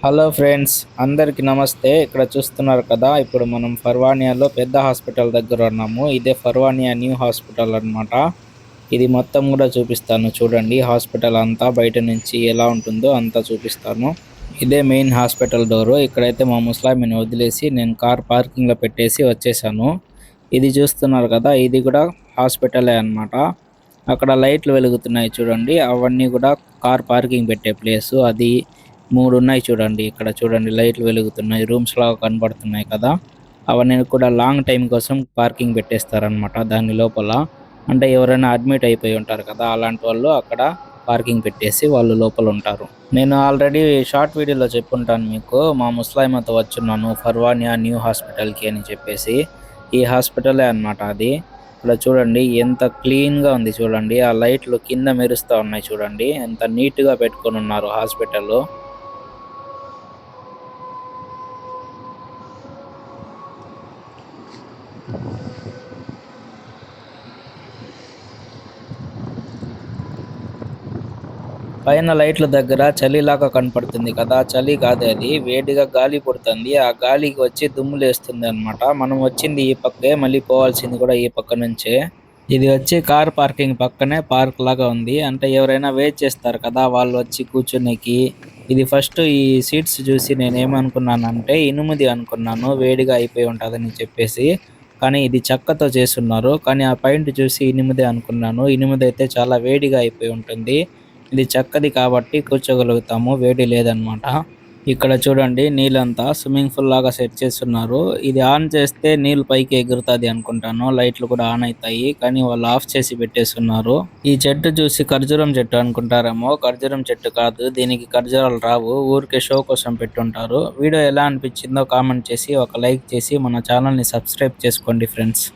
Hello friends, అందరికీ నమస్తే. ఇక్కడ చూస్తున్నారు కదా, ఇప్పుడు మనం ఫర్వానియాలో పెద్ద హాస్పిటల్ దగ్గర ఉన్నాము. ఇదే ఫర్వానియా న్యూ హాస్పిటల్ అన్నమాట. ఇది మొత్తం కూడా చూపిస్తాను చూడండి. హాస్పిటల్ అంతా బయట నుంచి ఎలా ఉంటుందో అంతా చూపిస్తాను. ఇదే మెయిన్ హాస్పిటల్ డోరు. ఇక్కడైతే మా ముస్లామిని వదిలేసి నేను కార్ పార్కింగ్లో పెట్టేసి వచ్చేసాను. ఇది చూస్తున్నారు కదా, ఇది కూడా హాస్పిటలే అన్నమాట. అక్కడ లైట్లు వెలుగుతున్నాయి చూడండి, అవన్నీ కూడా కార్ పార్కింగ్ పెట్టే ప్లేసు. అది 3 ఉన్నాయి చూడండి. ఇక్కడ చూడండి లైట్లు వెలుగుతున్నాయి, రూమ్స్ లాగా కనబడుతున్నాయి కదా. అవన్నీ కూడా లాంగ్ టైం కోసం పార్కింగ్ పెట్టేస్తారనమాట దాని లోపల. అంటే ఎవరైనా అడ్మిట్ అయిపోయి ఉంటారు కదా, అలాంటి వాళ్ళు అక్కడ పార్కింగ్ పెట్టేసి వాళ్ళు లోపల ఉంటారు. నేను ఆల్రెడీ షార్ట్ వీడియోలో చెప్పుంటాను మీకు, మా ముస్లామతో వచ్చున్నాను ఫర్వానియా న్యూ హాస్పిటల్కి అని చెప్పేసి. ఈ హాస్పిటలే అన్నమాట అది. ఇక్కడ చూడండి ఎంత క్లీన్గా ఉంది చూడండి. ఆ లైట్లు కింద మెరుస్తూ ఉన్నాయి చూడండి, ఎంత నీట్గా పెట్టుకొని ఉన్నారు హాస్పిటల్. పైన లైట్ల దగ్గర చలిలాగా కనపడుతుంది కదా, చలి కాదు అది, వేడిగా గాలి పుడుతుంది. ఆ గాలికి వచ్చి దుమ్ము లేస్తుంది అనమాట. మనం వచ్చింది ఈ పక్కే, మళ్ళీ పోవాల్సింది కూడా ఈ పక్క నుంచే. ఇది వచ్చి కార్ పార్కింగ్ పక్కనే పార్క్ లాగా ఉంది. అంటే ఎవరైనా వెయిట్ చేస్తారు కదా, వాళ్ళు వచ్చి కూర్చునేకి. ఇది ఫస్ట్ ఈ సీట్స్ చూసి నేను ఏమనుకున్నానంటే ఇనుముది అనుకున్నాను, వేడిగా అయిపోయి ఉంటుందని చెప్పేసి. కానీ ఇది చెక్కతో చేస్తున్నారు. కానీ ఆ పాయింట్ చూసి ఇనుముదే అనుకున్నాను. ఇనుముది అయితే చాలా వేడిగా అయిపోయి ఉంటుంది. ఇది చెక్కది కాబట్టి కూర్చోగలుగుతాము, వేడి లేదనమాట. ఇక్కడ చూడండి నీళ్ళంతా స్విమ్మింగ్ పూల్ లాగా సెట్ చేస్తున్నారు. ఇది ఆన్ చేస్తే నీళ్ళు పైకి ఎగురుతుంది అనుకుంటాను, లైట్లు కూడా ఆన్ అవుతాయి. కానీ వాళ్ళు ఆఫ్ చేసి పెట్టేస్తున్నారు. ఈ చెట్టు చూసి ఖర్జూరం చెట్టు అనుకుంటారేమో, ఖర్జూరం చెట్టు కాదు, దీనికి ఖర్జూరాలు రావు, ఊరికే షో కోసం పెట్టుంటారు. వీడియో ఎలా అనిపించిందో కామెంట్ చేసి ఒక లైక్ చేసి మన ఛానల్ని సబ్స్క్రైబ్ చేసుకోండి ఫ్రెండ్స్.